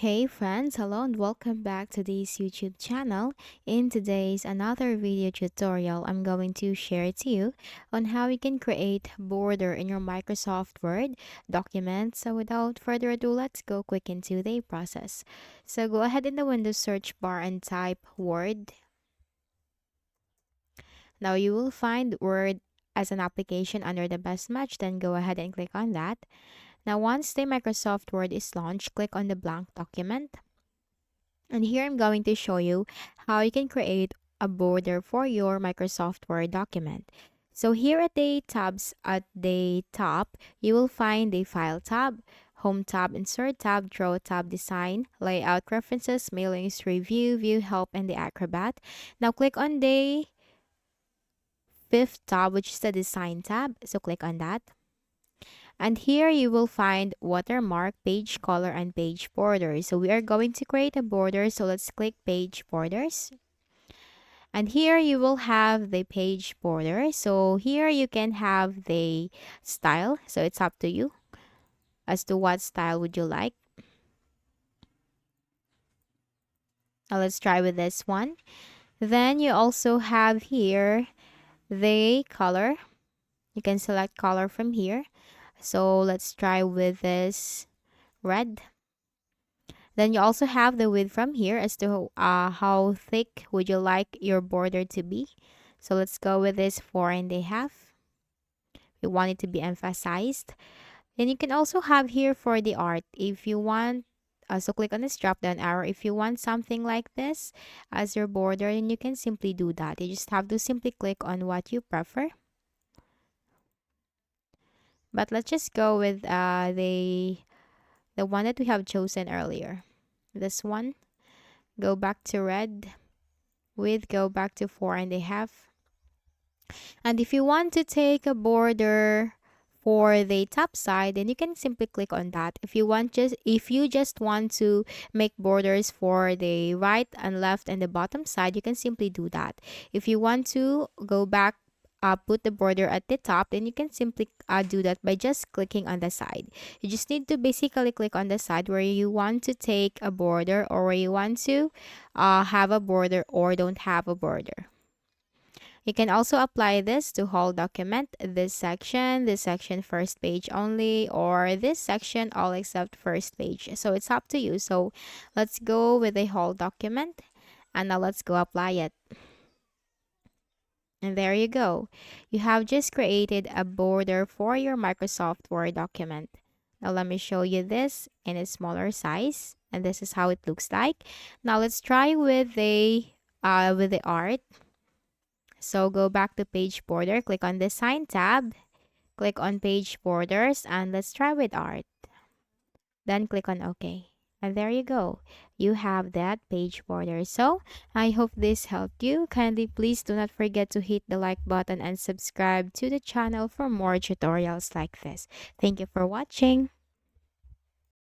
Hey friends, hello and welcome back to this YouTube channel. In today's another video tutorial, I'm going to share to you on how you can create border in your Microsoft Word document. So without further ado, let's go quick into the process. So go ahead in the Windows search bar and type Word. Now you will find Word as an application under the best match, then go ahead and click on that. Now once the Microsoft Word is launched, click on the blank document. And here I'm going to show you how you can create a border for your Microsoft Word document. So here at the tabs at the top, you will find the File tab, Home tab, Insert tab, Draw tab, Design, Layout, Preferences, Mailings, Review, View Help, and the Acrobat. Now click on the fifth tab, which is the Design tab. So click on that. And here you will find watermark, page color, and page border. So we are going to create a border. So let's click page borders. And here you will have the page border. So here you can have the style. So it's up to you as to what style would you like. Now let's try with this one. Then you also have here the color. You can select color from here. So let's try with this red. Then you also have the width from here as to how thick would you like your border to be. So let's go with this 4.5. We want it to be emphasized. Then you can also have here for the art. If you want, so click on this drop down arrow. If you want something like this as your border, then you can simply do that. You just have to simply click on what you prefer. But let's just go with the one that we have chosen earlier. This one. Go back to red. Width, go back to 4.5. And if you want to take a border for the top side, then you can simply click on that. If you just want to make borders for the right and left and the bottom side, you can simply do that. If you want to go back, put the border at the top, then you can simply do that by just clicking on the side. You just need to basically click on the side where you want to take a border, or where you want to have a border or don't have a border. You can also apply this to whole document, this section first page only, or this section all except first page. So it's up to you. So let's go with the whole document, and now let's go apply it. And there you go. You have just created a border for your Microsoft Word document. Now let me show you this in a smaller size, and this is how it looks like. Now let's try with the art. So go back to page border, click on Design tab, click on page borders, and let's try with art. Then click on OK. And there you go. You have that page border. So I hope this helped you. Kindly please do not forget to hit the like button and subscribe to the channel for more tutorials like this. Thank you for watching.